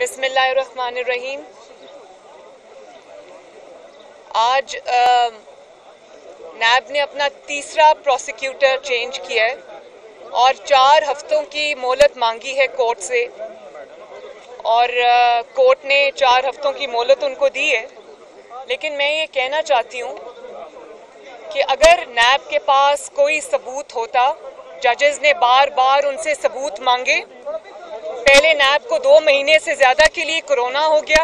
बिस्मिल्लाहिर्रहमानिर्रहीम। आज नैब ने अपना तीसरा प्रोसिक्यूटर चेंज किया है और 4 हफ्तों की मोहलत मांगी है कोर्ट से, और कोर्ट ने 4 हफ्तों की मोहलत उनको दी है। लेकिन मैं ये कहना चाहती हूँ कि अगर नैब के पास कोई सबूत होता, जजेस ने बार बार उनसे सबूत मांगे। पहले नैब को 2 महीने से ज़्यादा के लिए कोरोना हो गया,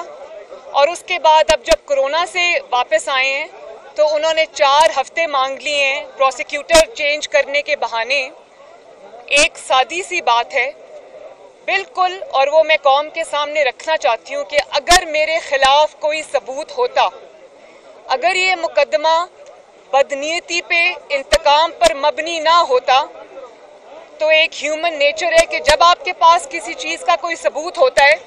और उसके बाद अब जब कोरोना से वापस आए हैं तो उन्होंने 4 हफ्ते मांग लिए हैं प्रोसिक्यूटर चेंज करने के बहाने। एक सादी सी बात है बिल्कुल, और वो मैं कौम के सामने रखना चाहती हूँ कि अगर मेरे खिलाफ कोई सबूत होता, अगर ये मुकदमा बदनीयती पे, इंतकाम पर मबनी ना होता, तो एक ह्यूमन नेचर है कि जब आपके पास किसी चीज़ का कोई सबूत होता है,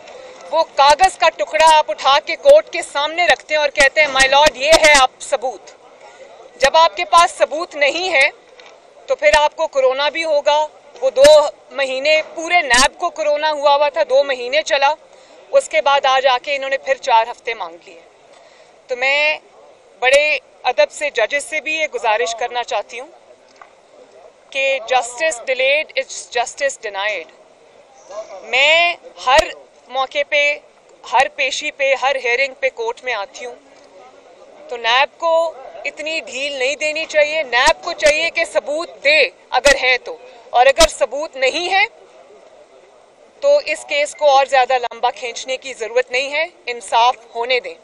वो कागज़ का टुकड़ा आप उठा के कोर्ट के सामने रखते हैं और कहते हैं माय लॉर्ड ये है आप सबूत। जब आपके पास सबूत नहीं है तो फिर आपको कोरोना भी होगा। वो 2 महीने पूरे नैब को कोरोना हुआ था, 2 महीने चला, उसके बाद आज आके इन्होंने फिर 4 हफ्ते मांग लिए। तो मैं बड़े अदब से जजेस से भी ये गुजारिश करना चाहती हूँ कि justice delayed is justice denied. मैं हर मौके पे, हर पेशी पे, हर हेयरिंग पे कोर्ट में आती हूँ, तो नैब को इतनी ढील नहीं देनी चाहिए। नैब को चाहिए कि सबूत दे अगर है तो, और अगर सबूत नहीं है तो इस केस को और ज़्यादा लंबा खींचने की ज़रूरत नहीं है। इंसाफ होने दें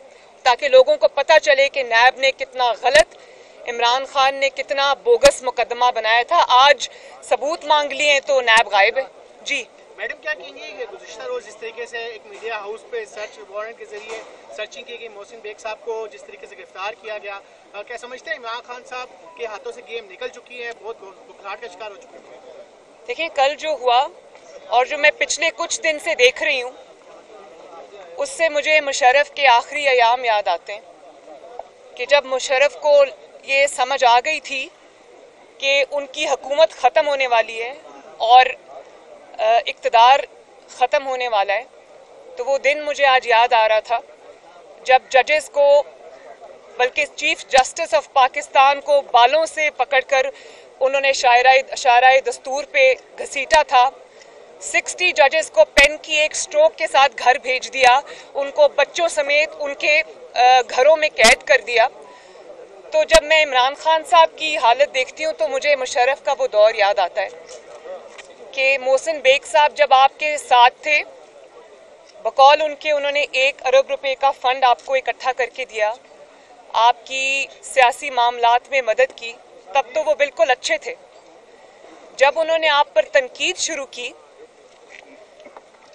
ताकि लोगों को पता चले कि नैब ने कितना गलत, इमरान खान ने कितना बोगस मुकदमा बनाया था। आज सबूत मांग लिए हैं तो नैब गायब है। जी मैडम, क्या कहेंगे गुज़िश्ता रोज़ जिस तरीके से एक मीडिया हाउस पे सर्च वारंट के जरिए सर्चिंग की गई, मोहसिन बेग साहब को जिस तरीके से गिरफ्तार किया गया, क्या समझते हैं इमरान खान साहब के हाथों से गेम निकल चुकी है, बहुत बुखलाहट का शिकार हो चुके हैं? देखिए, कल जो हुआ और जो मैं पिछले कुछ दिन से देख रही हूँ, उससे मुझे मुशर्रफ के आखिरी अयाम याद आते हैं कि जब मुशर्रफ को ये समझ आ गई थी कि उनकी हुकूमत ख़त्म होने वाली है और इक़्तिदार ख़त्म होने वाला है, तो वो दिन मुझे आज याद आ रहा था जब जजेस को, बल्कि चीफ जस्टिस ऑफ पाकिस्तान को बालों से पकड़कर उन्होंने शायराए दस्तूर पे घसीटा था। 60 जजेस को पेन की एक स्ट्रोक के साथ घर भेज दिया, उनको बच्चों समेत उनके घरों में कैद कर दिया। तो जब मैं इमरान खान साहब की हालत देखती हूँ तो मुझे मुशर्रफ का वो दौर याद आता है कि मोहसिन बेग साहब जब आपके साथ थे, बकौल उनके, उन्होंने 1 अरब रुपए का फंड आपको इकट्ठा करके दिया, आपकी सियासी मामलात में मदद की, तब तो वो बिल्कुल अच्छे थे। जब उन्होंने आप पर तनकीद शुरू की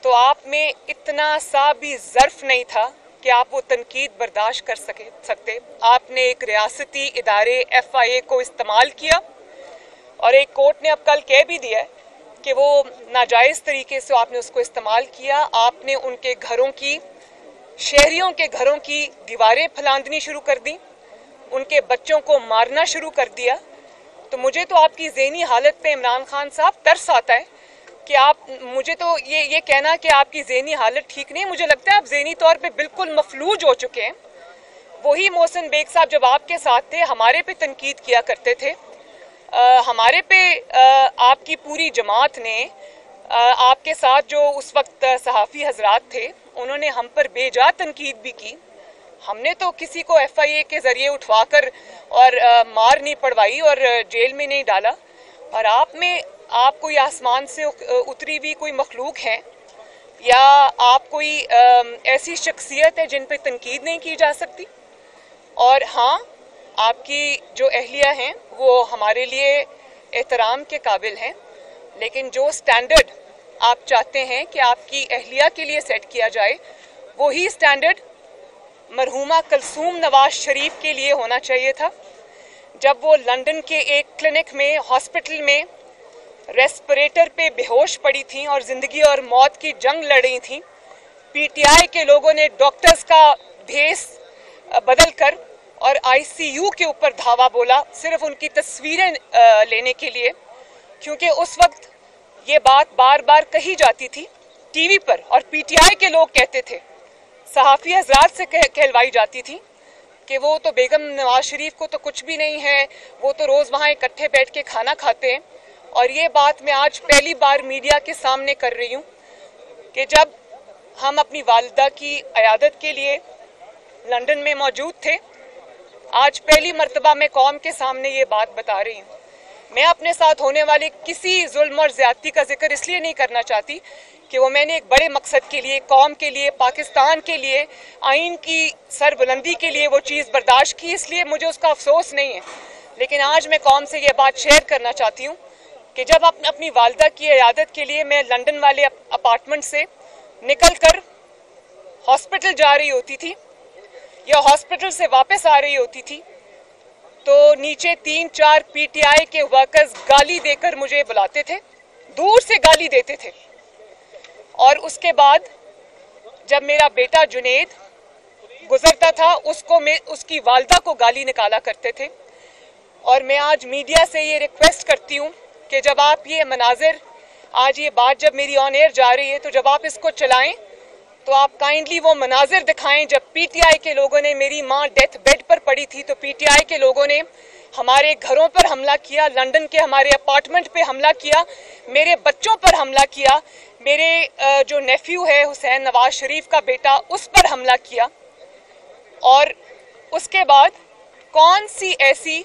तो आप में इतना सा भी ज़र्फ नहीं था कि आप वो तनकीद बर्दाश्त कर सकते। आपने एक रियासती इदारे FIA को इस्तेमाल किया, और एक कोर्ट ने अब कल कह भी दिया है कि वो नाजायज़ तरीके से आपने उसको इस्तेमाल किया। आपने उनके घरों की, शहरियों के घरों की दीवारें फलांदनी शुरू कर दी, उनके बच्चों को मारना शुरू कर दिया। तो मुझे तो आपकी ज़हनी हालत पे इमरान खान साहब तरस आता है कि आप, मुझे तो ये कहना कि आपकी ज़हनी हालत ठीक नहीं, मुझे लगता है आप ज़हनी तौर पे बिल्कुल मफलूज हो चुके हैं। वही मोहसिन बेग साहब जब आपके साथ थे, हमारे पे तनकीद किया करते थे, हमारे पे आपकी पूरी जमात ने, आपके साथ जो उस वक्त सहाफ़ी हजरात थे, उन्होंने हम पर बेजा तनकीद भी की। हमने तो किसी को FIA के ज़रिए उठवाकर और मार नहीं पड़वाई और जेल में नहीं डाला, और आप कोई आसमान से उतरी हुई कोई मखलूक हैं, या आप कोई ऐसी शख्सियत है जिन पे तनकीद नहीं की जा सकती। और हाँ, आपकी जो अहलिया हैं वो हमारे लिए एहतराम के काबिल हैं, लेकिन जो स्टैंडर्ड आप चाहते हैं कि आपकी अहलिया के लिए सेट किया जाए, वही स्टैंडर्ड मरहूमा कलसूम नवाज शरीफ के लिए होना चाहिए था। जब वो लंदन के एक क्लिनिक में, हॉस्पिटल में रेस्पिरेटर पे बेहोश पड़ी थी और ज़िंदगी और मौत की जंग लड़ रही थी, PTI के लोगों ने डॉक्टर्स का भेस बदल कर और ICU के ऊपर धावा बोला, सिर्फ उनकी तस्वीरें लेने के लिए, क्योंकि उस वक्त ये बात बार बार कही जाती थी टीवी पर और पीटीआई के लोग कहते थे, सहाफ़ी हजरात से कहलवाई जाती थी कि वो तो बेगम नवाज शरीफ को तो कुछ भी नहीं है, वो तो रोज़ वहाँ इकट्ठे बैठ के खाना खाते हैं। और ये बात मैं आज पहली बार मीडिया के सामने कर रही हूँ कि जब हम अपनी वालिदा की अयादत के लिए लंदन में मौजूद थे, आज पहली मर्तबा मैं कौम के सामने ये बात बता रही हूँ। मैं अपने साथ होने वाले किसी जुल्म और ज्यादती का जिक्र इसलिए नहीं करना चाहती कि वो मैंने एक बड़े मकसद के लिए, कौम के लिए, पाकिस्तान के लिए, आइन की सरबुलंदी के लिए वो चीज़ बर्दाश्त की, इसलिए मुझे उसका अफसोस नहीं है। लेकिन आज मैं कौम से ये बात शेयर करना चाहती हूँ कि जब अपनी वालिदा की इयादत के लिए मैं लंदन वाले अपार्टमेंट से निकल कर हॉस्पिटल जा रही होती थी या हॉस्पिटल से वापस आ रही होती थी, तो नीचे 3-4 पीटीआई के वर्कर्स गाली देकर मुझे बुलाते थे, दूर से गाली देते थे। और उसके बाद जब मेरा बेटा जुनेद गुजरता था, उसकी वालिदा को गाली निकाला करते थे। और मैं आज मीडिया से ये रिक्वेस्ट करती हूँ कि जब आप ये मनाजिर, आज ये बात जब मेरी ऑन एयर जा रही है, तो जब आप इसको चलाएं तो आप काइंडली वो मनाजिर दिखाएं जब पीटीआई के लोगों ने, मेरी माँ डेथ बेड पर पड़ी थी तो पीटीआई के लोगों ने हमारे घरों पर हमला किया, लंदन के हमारे अपार्टमेंट पे हमला किया, मेरे बच्चों पर हमला किया, मेरे जो नेफ्यू है हुसैन नवाज शरीफ का बेटा, उस पर हमला किया। और उसके बाद कौन सी ऐसी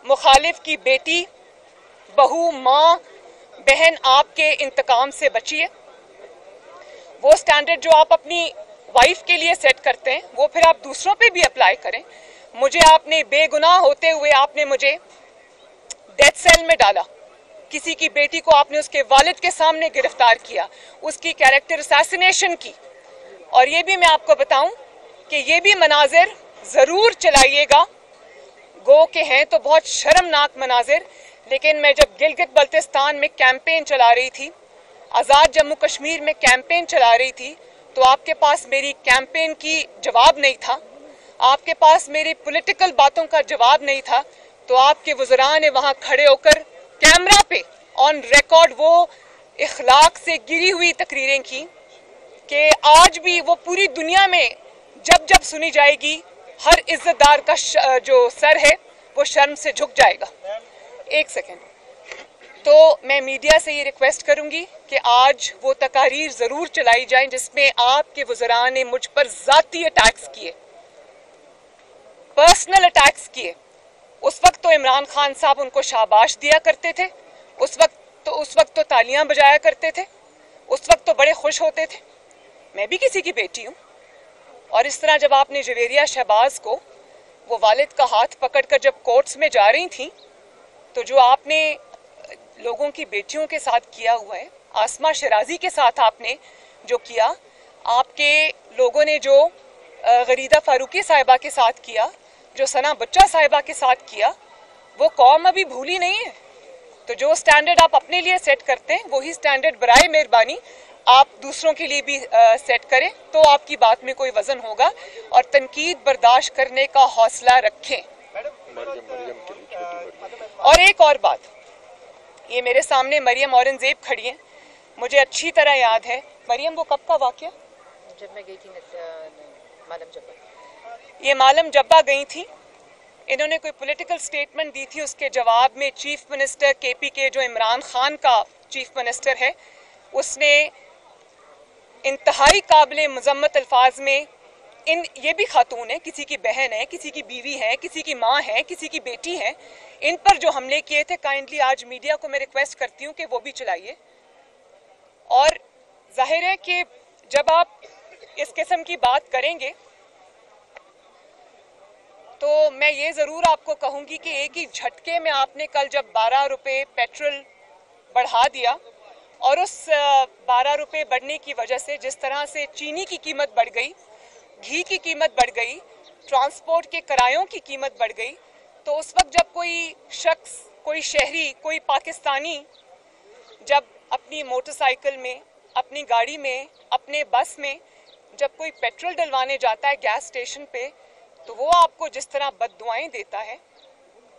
मुखालिफ की बेटी, बहू, माँ, बहन आपके इंतकाम से बची है? वो स्टैंडर्ड जो आप अपनी वाइफ के लिए सेट करते हैं वो फिर आप दूसरों पे भी अप्लाई करें। मुझे आपने बेगुनाह होते हुए आपने मुझे डेथ सेल में डाला, किसी की बेटी को आपने उसके वालिद के सामने गिरफ्तार किया, उसकी कैरेक्टर असैसिनेशन की। और ये भी मैं आपको बताऊं कि ये भी मनाजिर ज़रूर चलाइएगा, गो के हैं तो बहुत शर्मनाक मनाजिर। लेकिन मैं जब गिलगित बल्तिस्तान में कैंपेन चला रही थी, आज़ाद जम्मू कश्मीर में कैंपेन चला रही थी, तो आपके पास मेरी कैंपेन की जवाब नहीं था, आपके पास मेरी पॉलिटिकल बातों का जवाब नहीं था। तो आपके वज़रा ने वहाँ खड़े होकर कैमरा पे ऑन रिकॉर्ड वो इखलाक से गिरी हुई तकरीरें की कि आज भी वो पूरी दुनिया में जब जब सुनी जाएगी, हर इज्जतदार का जो सर है वो शर्म से झुक जाएगा। एक सेकेंड। तो मैं मीडिया से ये रिक्वेस्ट करूंगी कि आज वो तकारीर ज़रूर चलाई जाएं जिसमें आपके वज़रा ने मुझ पर ज़ाती अटैक्स किए, पर्सनल अटैक्स किए। उस वक्त तो इमरान खान साहब उनको शाबाश दिया करते थे, उस वक्त तो तालियां बजाया करते थे, उस वक्त तो बड़े खुश होते थे। मैं भी किसी की बेटी हूँ। और इस तरह जब आपने जवेरिया शहबाज को वो वालिद का हाथ पकड़कर जब कोर्ट्स में जा रही थी, तो जो आपने लोगों की बेटियों के साथ किया हुआ है, आसमा शराजी के साथ आपने जो किया, आपके लोगों ने जो गरीदा फारूकी साहिबा के साथ किया, जो सना बच्चा साहिबा के साथ किया, वो कौम अभी भूली नहीं है। तो जो स्टैंडर्ड आप अपने लिए सेट करते हैं वही स्टैंडर्ड बराए मेहरबानी आप दूसरों के लिए भी सेट करें, तो आपकी बात में कोई वजन होगा। और तनकीद बर्दाश्त करने का हौसला रखें। और एक और बात, ये मेरे सामने मरियम औरंगजेब खड़ी हैं, मुझे अच्छी तरह याद है। मरियम, वो कब का वाकया? जब मैं गई थी मालम जब्बा। ये मालम जब्बा गई थी, इन्होंने कोई पॉलिटिकल स्टेटमेंट दी थी, उसके जवाब में चीफ मिनिस्टर केपी के, जो इमरान खान का चीफ मिनिस्टर है, उसने इंतहाई काबिल मजम्मत अल्फाज में, ये भी खातून है, किसी की बहन है, किसी की बीवी है, किसी की माँ है, किसी की बेटी है, इन पर जो हमले किए थे, काइंडली आज मीडिया को मैं रिक्वेस्ट करती हूँ कि वो भी चलाइए। और जाहिर है कि जब आप इस किस्म की बात करेंगे तो मैं ये ज़रूर आपको कहूँगी कि एक ही झटके में आपने कल जब 12 रुपये पेट्रोल बढ़ा दिया, और उस 12 रुपये बढ़ने की वजह से जिस तरह से चीनी की कीमत बढ़ गई, घी की कीमत बढ़ गई, ट्रांसपोर्ट के किरायों की कीमत बढ़ गई, तो उस वक्त जब कोई शख्स, कोई शहरी, कोई पाकिस्तानी जब अपनी मोटरसाइकिल में, अपनी गाड़ी में, अपने बस में जब कोई पेट्रोल डलवाने जाता है गैस स्टेशन पे, तो वो आपको जिस तरह बद्दुआएं देता है,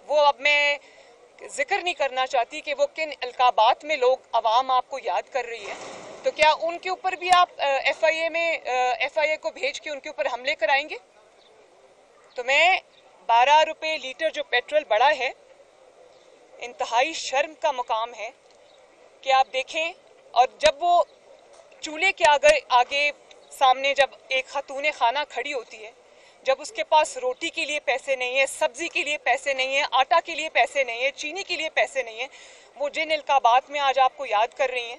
वो अब मैं जिक्र नहीं करना चाहती कि वो किन अलकाबात में लोग अवाम आपको याद कर रही है, तो क्या उनके ऊपर भी आप FIA को भेज के उनके ऊपर हमले कराएंगे? तो मैं 12 रुपये लीटर जो पेट्रोल बढ़ा है, इंतहाई शर्म का मुकाम है कि आप देखें। और जब वो चूल्हे के आगे सामने जब एक खातून खाना खड़ी होती है, जब उसके पास रोटी के लिए पैसे नहीं है, सब्जी के लिए पैसे नहीं है, आटा के लिए पैसे नहीं है, चीनी के लिए पैसे नहीं है, वो जिन अलकाबात में आज आपको याद कर रही हैं,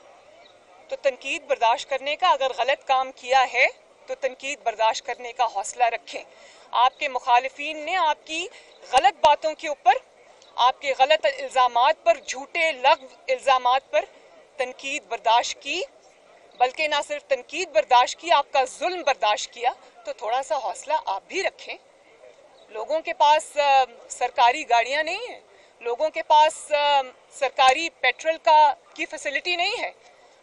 तो तनकीद बर्दाश्त करने का, अगर गलत काम किया है तो तनकीद बर्दाश्त करने का हौसला रखें। आपके मुखालिफिन ने आपकी गलत बातों के ऊपर, आपके गलत इल्ज़ामात पर, झूठे लग़्व इल्ज़ामात पर तनकीद बर्दाश्त की, बल्कि ना सिर्फ तनकीद बर्दाश्त की, आपका जुल्म बर्दाश्त किया। तो थोड़ा सा हौसला आप भी रखें। लोगों के पास सरकारी गाड़ियां नहीं हैं, लोगों के पास सरकारी पेट्रोल की फैसिलिटी नहीं है।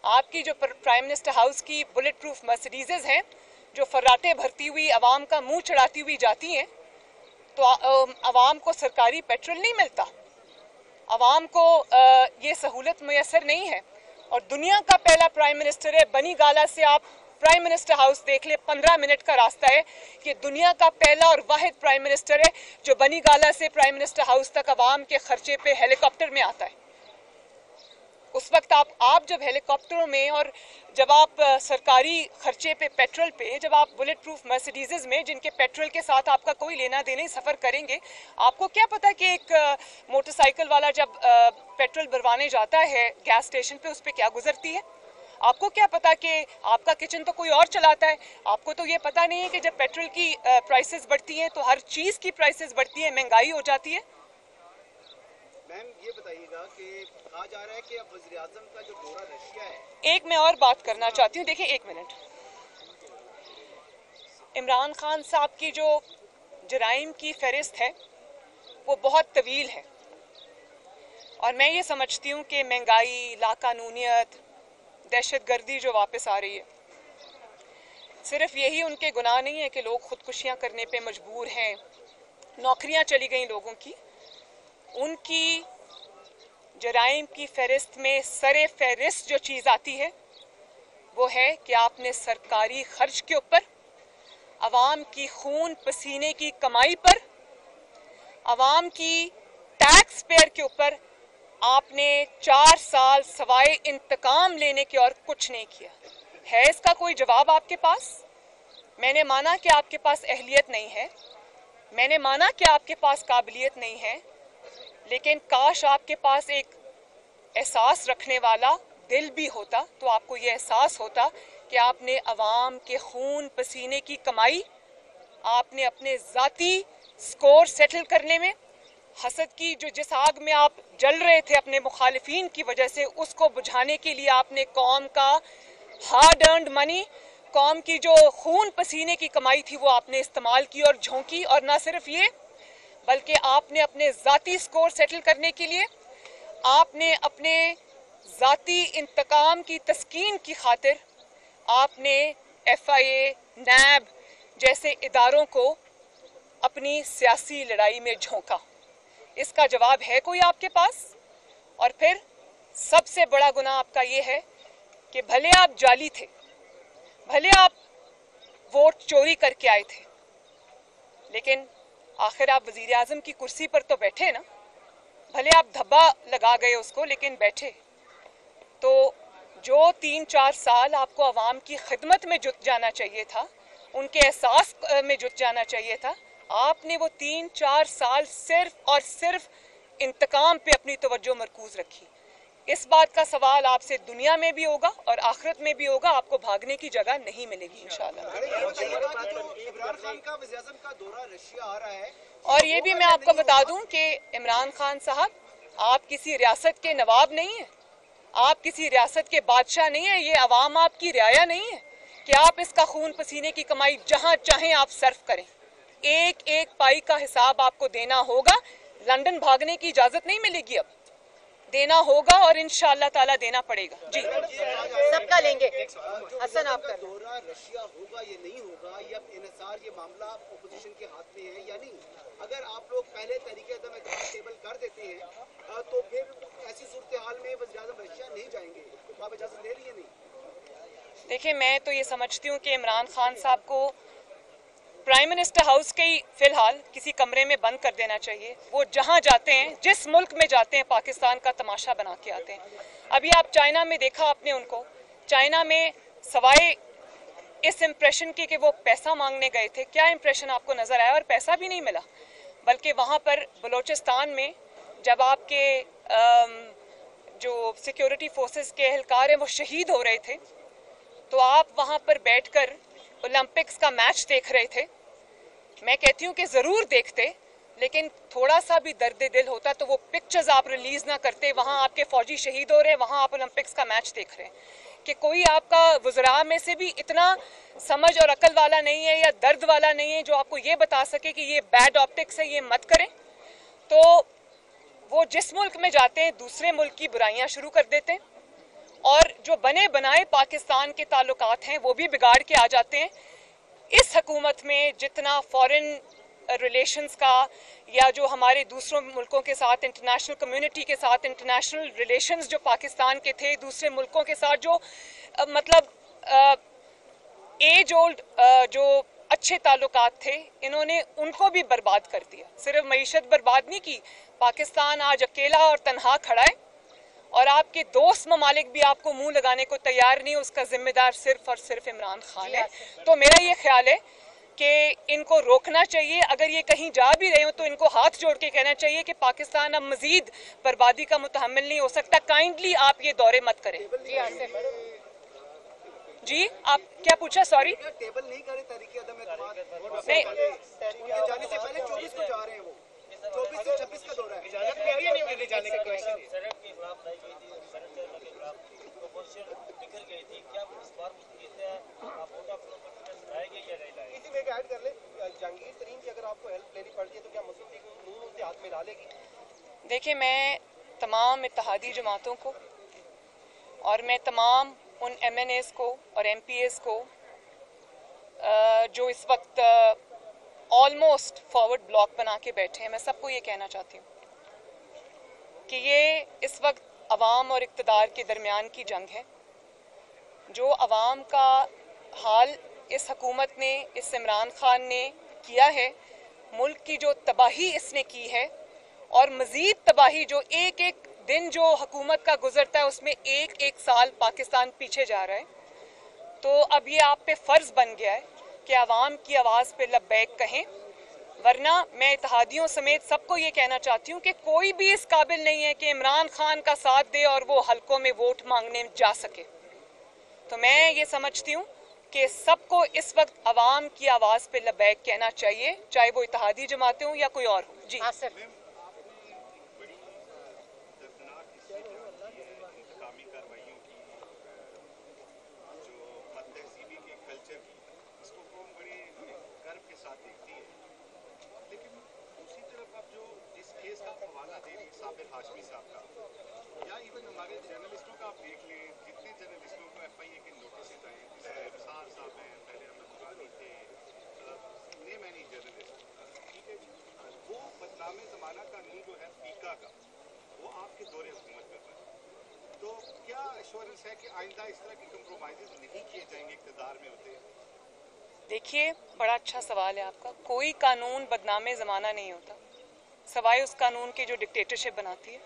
आपकी जो प्राइम मिनिस्टर हाउस की बुलेट प्रूफ मर्सिडीज़ हैं, जो फर्राटे भरती हुई आवाम का मुंह चढ़ाती हुई जाती हैं, तो आवाम को सरकारी पेट्रोल नहीं मिलता, आवाम को ये सहूलत मैसर नहीं है। और दुनिया का पहला प्राइम मिनिस्टर है, बनी गाला से आप प्राइम मिनिस्टर हाउस देख ले, 15 मिनट का रास्ता है। ये दुनिया का पहला और वाहिद प्राइम मिनिस्टर है जो बनी गाला से प्राइम मिनिस्टर हाउस तक आवाम के खर्चे पे हेलीकॉप्टर में आता है। उस वक्त आप जब हेलीकॉप्टरों में, और जब आप सरकारी खर्चे पे, पेट्रोल पे, जब आप बुलेट प्रूफ मर्सिडीज़ में, जिनके पेट्रोल के साथ आपका कोई लेना देना ही, सफ़र करेंगे, आपको क्या पता कि एक मोटरसाइकिल वाला जब पेट्रोल भरवाने जाता है गैस स्टेशन पे, उस पर क्या गुजरती है? आपको क्या पता कि आपका किचन तो कोई और चलाता है? आपको तो ये पता नहीं है कि जब पेट्रोल की प्राइसेस बढ़ती हैं तो हर चीज़ की प्राइसेस बढ़ती है, महंगाई हो जाती है। मैम ये बताइएगा कि कहा जा रहा है कि अब वज़ीर आज़म का जो दौरा रशिया है। एक मैं और बात करना चाहती हूँ, देखिए एक मिनट। इमरान खान साहब की जो जराइम की फहरिस्त है वो बहुत तवील है, और मैं ये समझती हूँ कि महंगाई, लाकानूनियत, दहशतगर्दी जो वापस आ रही है, सिर्फ यही उनके गुनाह नहीं है कि लोग खुदकुशियाँ करने पे मजबूर हैं, नौकरियाँ चली गई लोगों की। उनकी जराइम की फहरिस्त में सरे फहरिस्त जो चीज़ आती है वो है कि आपने सरकारी खर्च के ऊपर, आवाम की खून पसीने की कमाई पर, आवाम की टैक्स पेयर के ऊपर आपने 4 साल सवाए इंतकाम लेने के और कुछ नहीं किया। है इसका कोई जवाब आपके पास? मैंने माना कि आपके पास अहलियत नहीं है, मैंने माना कि आपके पास काबिलियत नहीं है, लेकिन काश आपके पास एक एहसास रखने वाला दिल भी होता, तो आपको ये एहसास होता कि आपने अवाम के खून पसीने की कमाई, आपने अपने ज़ाती स्कोर सेटल करने में, हसद की जो जिस आग में आप जल रहे थे अपने मुखालिफिन की वजह से, उसको बुझाने के लिए आपने कौम का हार्ड अर्न्ड मनी, कौम की जो खून पसीने की कमाई थी वो आपने इस्तेमाल की और झोंकी। और ना सिर्फ ये, बल्कि आपने अपने ज़ाती स्कोर सेटल करने के लिए, आपने अपने ज़ाती इंतकाम की तस्कीन की खातिर आपने FIA, NAB जैसे इदारों को अपनी सियासी लड़ाई में झोंका। इसका जवाब है कोई आपके पास? और फिर सबसे बड़ा गुनाह आपका ये है कि भले आप जाली थे, भले आप वोट चोरी करके आए थे, लेकिन आखिर आप वजीर आज़म की कुर्सी पर तो बैठे ना। भले आप धब्बा लगा गए उसको, लेकिन बैठे। तो जो 3-4 साल आपको आवाम की खिदमत में जुट जाना चाहिए था, उनके एहसास में जुट जाना चाहिए था, आपने वो 3-4 साल सिर्फ और सिर्फ इंतकाम पे अपनी तवज्जो मरकूज रखी। इस बात का सवाल आपसे दुनिया में भी होगा और आखिरत में भी होगा। आपको भागने की जगह नहीं मिलेगी इंशाल्लाह। और ये भी मैं आपको बता दूं कि इमरान खान साहब, आप किसी रियासत के नवाब नहीं हैं, आप किसी रियासत के बादशाह नहीं हैं, ये अवाम आपकी रियाया नहीं है कि आप इसका खून पसीने की कमाई जहां चाहें आप सर्फ करें। एक एक पाई का हिसाब आपको देना होगा। लंदन भागने की इजाजत नहीं मिलेगी अब। देना होगा और इंशाअल्लाह ताला देना पड़ेगा। जी सबका लेंगे। हसन आप कर दौरा रशिया होगा या नहीं होगा, या इन्हिसार ये मामला अपोजिशन के हाथ में है या नहीं? अगर आप लोग पहले तरीके टेबल कर देते हैं तो फिर ऐसी सूरत हाल में वज़ीर-ए-आज़म रशिया नहीं जाएंगे, तो आप इजाज़त ले रही है नहीं? देखिए, मैं तो ये समझती हूँ कि इमरान खान साहब को प्राइम मिनिस्टर हाउस के ही फिलहाल किसी कमरे में बंद कर देना चाहिए। वो जहाँ जाते हैं, जिस मुल्क में जाते हैं, पाकिस्तान का तमाशा बना के आते हैं। अभी आप चाइना में देखा आपने उनको, चाइना में सवाए इस इम्प्रेशन की कि वो पैसा मांगने गए थे, क्या इम्प्रेशन आपको नज़र आया? और पैसा भी नहीं मिला, बल्कि वहाँ पर बलोचिस्तान में जब आपके जो सिक्योरिटी फोर्सेस के एहलकार हैं वो शहीद हो रहे थे, तो आप वहाँ पर बैठकर ओलंपिक्स का मैच देख रहे थे। मैं कहती हूँ कि ज़रूर देखते, लेकिन थोड़ा सा भी दर्द दिल होता तो वो पिक्चर्स आप रिलीज़ ना करते। वहाँ आपके फ़ौजी शहीद हो रहे हैं, वहाँ आप ओलंपिक्स का मैच देख रहे हैं। कि कोई आपका वज़रा में से भी इतना समझ और अकल वाला नहीं है या दर्द वाला नहीं है जो आपको ये बता सके कि ये बैड ऑप्टिक्स है, ये मत करें। तो वो जिस मुल्क में जाते हैं दूसरे मुल्क की बुराइयाँ शुरू कर देते हैं, और जो बने बनाए पाकिस्तान के ताल्लुकात हैं वो भी बिगाड़ के आ जाते हैं। इस हुकूमत में जितना फॉरेन रिलेशंस का या जो हमारे दूसरों मुल्कों के साथ, इंटरनेशनल कम्युनिटी के साथ इंटरनेशनल रिलेशंस जो पाकिस्तान के थे दूसरे मुल्कों के साथ, जो मतलब एज ओल्ड जो अच्छे ताल्लुकात थे, इन्होंने उनको भी बर्बाद कर दिया। सिर्फ मईशत बर्बाद नहीं की, पाकिस्तान आज अकेला और तनहा खड़ा है और आपके दोस्त ममालिक भी आपको मुंह लगाने को तैयार नहीं, उसका जिम्मेदार सिर्फ और सिर्फ इमरान खान है। तो मेरा ये ख्याल है कि इनको रोकना चाहिए। अगर ये कहीं जा भी रहे हो तो इनको हाथ जोड़ के कहना चाहिए कि पाकिस्तान अब मजीद बर्बादी का मुतहम्मिल नहीं हो सकता, काइंडली आप ये दौरे मत करें। जी आप क्या पूछा? सॉरी, टेबल नहीं करे तरीके अदम एतमाद नहीं, उनके जाने से पहले 24 को जा रहे हैं, वो 24 से 26 का दौरा है। इजाज़त मिली है नहीं मिली जाने का क्वेश्चन? इसी में ऐड कर ले, जहांगीर तरीन की अगर आपको हेल्प लेनी पड़ती है तो क्या मुस्लिम लीग नून उनसे हाथ मिला लेगी? देखिए, मैं तमाम इत्तेहादी जमातों को और मैं तमाम उन MNAs को और MPAs को जो इस वक्त ऑलमोस्ट फॉरवर्ड ब्लॉक बना के बैठे हैं, मैं सबको ये कहना चाहती हूँ कि ये इस वक्त अवाम और इक़्तिदार के दरमियान की जंग है। जो अवाम का हाल इस हुकूमत ने, इस इमरान खान ने किया है, मुल्क की जो तबाही इसने की है और मज़ीद तबाही जो एक एक दिन जो हुकूमत का गुजरता है उसमें एक एक साल पाकिस्तान पीछे जा रहा है। तो अब ये आप पे फ़र्ज़ बन गया है कि आवाम की आवाज़ पे लब्बैक कहें, वरना मैं इत्तेहादियों समेत सबको ये कहना चाहती हूँ कि कोई भी इस काबिल नहीं है कि इमरान खान का साथ दे और वो हलकों में वोट मांगने जा सके। तो मैं ये समझती हूँ कि सबको इस वक्त आवाम की आवाज़ पे लब्बैक कहना चाहिए, चाहे वो इत्तेहादी जमातें हों या कोई और हो। जी हाशमी साहब का या इवन हमारे जर्नलिस्टों का आप देख लें, जितने जर्नलिस्टों को FIA के नोटिस आए, जैसे साहब हैं, पहले अहमद बुखारी थे, मैनी जर्नलिस्ट, ठीक है, वो बदनामे ज़माना कानून जो है पीका का, वो आपके दौरे हुकूमत में बना। तो क्या एश्योरेंस है कि आइंदा इस तरह के कंप्रोमाइज़ नहीं किए जाएंगे इक़्तिदार में होते? देखिए, बड़ा अच्छा सवाल है आपका। कोई कानून बदनामे ज़माना नहीं होता, सवाए उस कानून की जो डिक्टेटरशिप बनाती है,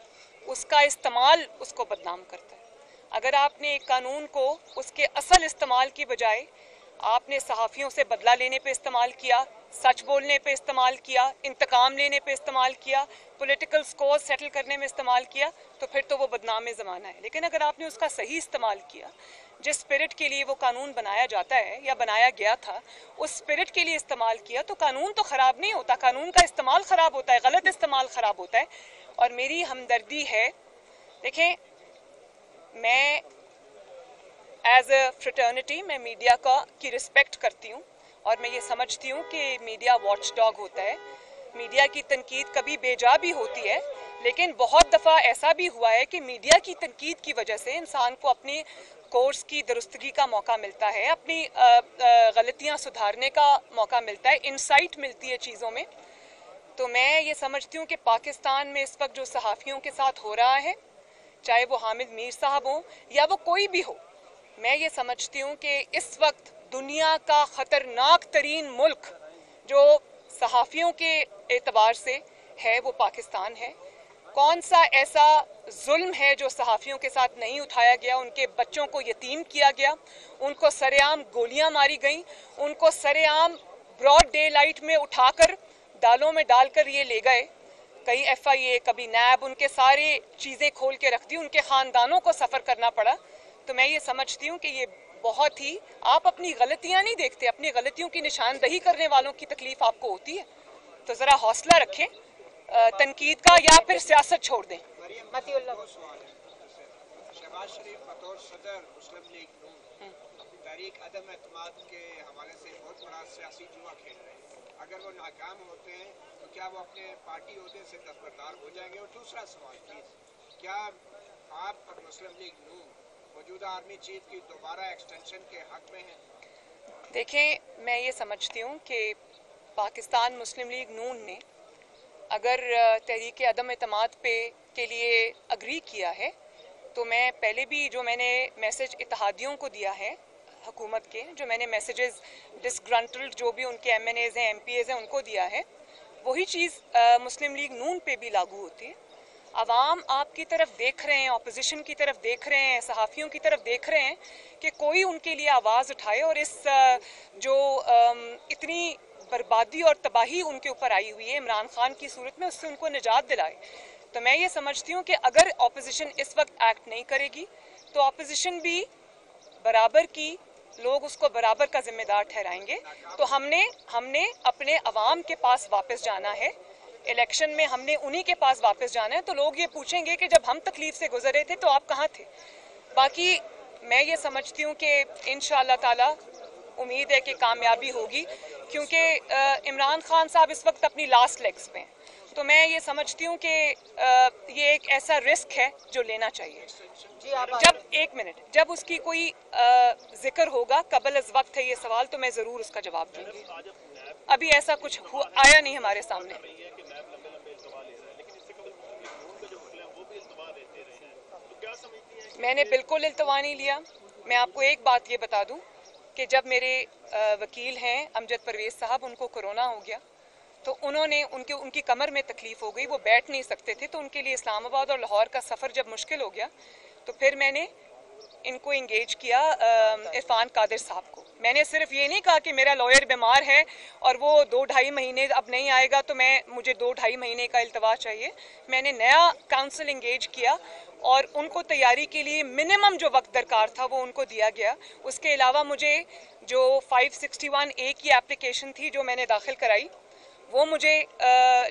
उसका इस्तेमाल उसको बदनाम करता है। अगर आपने एक कानून को उसके असल इस्तेमाल की बजाय आपने सहाफ़ियों से बदला लेने पे इस्तेमाल किया, सच बोलने पे इस्तेमाल किया, इंतकाम लेने पे इस्तेमाल किया, पॉलिटिकल स्कोर सेटल करने में इस्तेमाल किया, तो फिर तो वो बदनाम ज़माना है। लेकिन अगर आपने उसका सही इस्तेमाल किया, जिस स्पिरिट के लिए वो कानून बनाया जाता है या बनाया गया था, उस स्पिरिट के लिए इस्तेमाल किया, तो कानून तो ख़राब नहीं होता, कानून का इस्तेमाल ख़राब होता है, गलत इस्तेमाल ख़राब होता है। और मेरी हमदर्दी है, देखें, मैं एज अ फ्रेटर्निटी मैं मीडिया की रिस्पेक्ट करती हूँ और मैं ये समझती हूँ कि मीडिया वॉच डॉग होता है। मीडिया की तनकीद कभी बेजा भी होती है, لیکن بہت دفعہ ایسا بھی ہوا ہے کہ میڈیا کی تنقید کی وجہ سے انسان کو اپنی کورس کی درستگی کا موقع ملتا ہے، اپنی غلطیاں سدھارنے کا موقع ملتا ہے، انسائٹ ملتی ہے چیزوں میں. تو میں یہ سمجھتی ہوں کہ پاکستان میں اس وقت جو صحافیوں کے ساتھ ہو رہا ہے، چاہے وہ حامد میر صاحب ہوں یا وہ کوئی بھی ہو، میں یہ سمجھتی ہوں کہ اس وقت دنیا کا خطرناک ترین ملک جو صحافیوں کے اعتبار سے ہے وہ پاکستان ہے. کون سا ایسا ظلم ہے جو صحافیوں کے ساتھ نہیں اٹھایا گیا؟ ان کے بچوں کو یتیم کیا گیا، ان کو سرے عام گولیاں ماری گئیں، ان کو سرے عام براڈ ڈے لائٹ میں اٹھا کر ڈالوں میں ڈال کر یہ لے گئے. کئی ایف آئی اے، کبھی نیب، ان کے سارے چیزیں کھول کے رکھ دی، ان کے خاندانوں کو سفر کرنا پڑا. تو میں یہ سمجھتی ہوں کہ یہ بہت ہی، آپ اپنی غلطیاں نہیں دیکھتے، اپنی غلطیوں کی نشاندہی کرنے والوں کی تکلیف آپ کو ہوتی ہے. تو ذرا حوصلہ رکھیں تنقید کا، یا پھر سیاست چھوڑ دیں. متی اللہ شہباز شریف بطور صدر مسلم لیگ نون تحریک عدم اعتماد کے حوالے سے بہت بڑا سیاسی جوا کھیل رہے ہیں. اگر وہ ناکام ہوتے ہیں تو کیا وہ اپنے پارٹی عہدے سے دستبردار ہو جائیں گے؟ اور دوسرا سوال پلیز، کیا آپ اور مسلم لیگ نون موجودہ آرمی چیف کی دوبارہ ایکسٹینشن کے حق میں ہیں؟ دیکھیں، میں یہ سمجھتی ہوں کہ پاکستان مسلم لیگ نون نے اگر تحریک عدم اعتماد کے لیے اگری کیا ہے تو میں پہلے بھی جو میں نے میسج اتحادیوں کو دیا ہے حکومت کے، جو میں نے میسیجز ڈسگرنٹلڈ جو بھی ان کے ایم این ایز ہیں، ایم پی ایز ہیں، ان کو دیا ہے، وہی چیز مسلم لیگ نون پہ بھی لاگو ہوتی ہے. عوام آپ کی طرف دیکھ رہے ہیں، اپوزیشن کی طرف دیکھ رہے ہیں، صحافیوں کی طرف دیکھ رہے ہیں کہ کوئی ان کے لیے آواز اٹھائے اور اس جو اتنی بربادی اور تباہی ان کے اوپر آئی ہوئی ہے عمران خان کی صورت میں، اس سے ان کو نجات دلائے. تو میں یہ سمجھتی ہوں کہ اگر اپوزیشن اس وقت ایکٹ نہیں کرے گی تو اپوزیشن بھی برابر کی، لوگ اس کو برابر کا ذمہ دار ٹھہرائیں گے. تو ہم نے اپنے عوام کے پاس واپس جانا ہے، الیکشن میں ہم نے انہی کے پاس واپس جانا ہے. تو لوگ یہ پوچھیں گے کہ جب ہم تکلیف سے گزر رہے تھے تو آپ کہاں تھے؟ باقی میں یہ سمجھتی ہوں کہ انشاءاللہ تعالی امید ہے کہ کامیابی ہوگی، کیونکہ عمران خان صاحب اس وقت اپنی لاسٹ لیگز پہ ہیں. تو میں یہ سمجھتی ہوں کہ یہ ایک ایسا رسک ہے جو لینا چاہیے. جب ایک منٹ، جب اس کی کوئی ذکر ہوگا، قبل از وقت ہے یہ سوال، تو میں ضرور اس کا جواب دوں گی. ابھی ایسا کچھ آیا نہیں ہمارے سامنے. میں نے بالکل التوا نہیں لیا. میں آپ کو ایک بات یہ بتا دوں کہ جب میرے وکیل ہیں امجد پرویز صاحب، ان کو کرونا ہو گیا تو انہوں نے ان کی کمر میں تکلیف ہو گئی، وہ بیٹھ نہیں سکتے تھے، تو ان کے لیے اسلام آباد اور لاہور کا سفر جب مشکل ہو گیا تو پھر میں نے ان کو انگیج کیا، عرفان قادر صاحب کو. میں نے صرف یہ نہیں کہا کہ میرا لائر بیمار ہے اور وہ 2-2.5 مہینے اب نہیں آئے گا تو مجھے 2-2.5 مہینے کا التوا چاہیے. میں نے نیا کاؤنسل انگیج کیا اور ان کو تیاری کے لیے منیمم جو وقت درکار تھا وہ ان کو دیا گیا. اس کے علاوہ مجھے جو 561A کی اپلیکیشن تھی جو میں نے داخل کرائی، وہ مجھے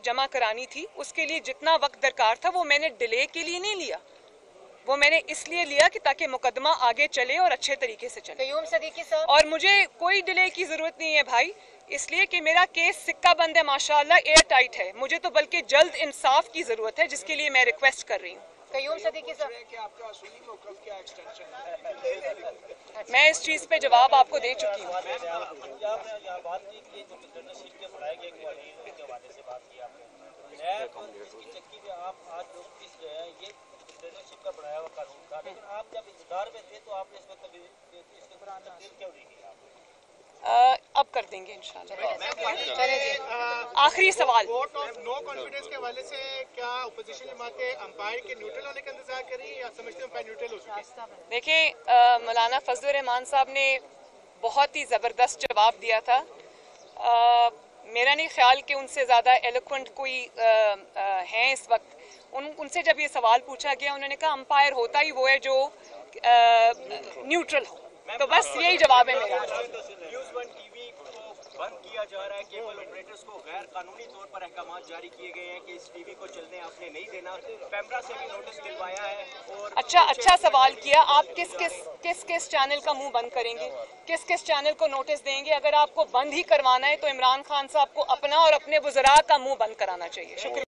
جمع کرانی تھی. اس کے لیے جتنا وقت درکار تھا وہ میں نے ڈیلے کے لیے نہیں لیا، وہ میں نے اس لیے لیا کہ تاکہ مقدمہ آگے چلے اور اچھے طریقے سے چلے. قیوم صدیقی صاحب، اور مجھے کوئی ڈیلے کی ضرورت نہیں ہے بھائی، اس لیے کہ میرا کیس سکہ بند ہے، ماشاءاللہ ایئر ٹائٹ ہے. مجھے تو بلکہ جلد انصاف کی ضرورت ہے، جس کے لیے میں ریکویسٹ کر رہی ہوں. قیوم صدیقی صاحب، کہ آپ کا سنی موقف کیا ایکسٹینشن ہے؟ میں اس چیز پہ جواب آپ کو دے چکی ہوں. اب کر دیں گے انشاءاللہ. آخری سوال. نو کانفیڈنس کے حوالے سے کیا اپوزیشن جماعتیں امپائر کے نیوٹرل ہونے کا انتظار کریں یا سمجھتے ہیں امپائر نیوٹرل ہو چکے؟ دیکھیں، مولانا فضل الرحمان صاحب نے بہت ہی زبردست جواب دیا تھا. میرا نہیں خیال کہ ان سے زیادہ ایلوکوینٹ کوئی ہیں اس وقت. ان سے جب یہ سوال پوچھا گیا انہوں نے کہا امپائر ہوتا ہی وہ ہے جو نیوٹرل ہو. تو بس یہی جواب ہے میرا. نیوز 1 ٹی وی کو بند کیا جا رہا ہے، کیبل آپریٹرز کو غیر قانونی طور پر احکامات جاری کیے گئے ہیں کہ اس ٹی وی کو چلنے آپ نے نہیں دینا. پیمرا سے بھی نوٹس دلوایا ہے. اور اچھا سوال کیا. آپ کس چینل کا منہ بند کریں گے؟ کس چینل کو نوٹس دیں گے؟ اگر آپ کو بند ہی کروانا ہے تو عمران خان صاحب کو اپنا اور اپنے وزراء کا منہ بند کرانا چاہیے. شکریہ.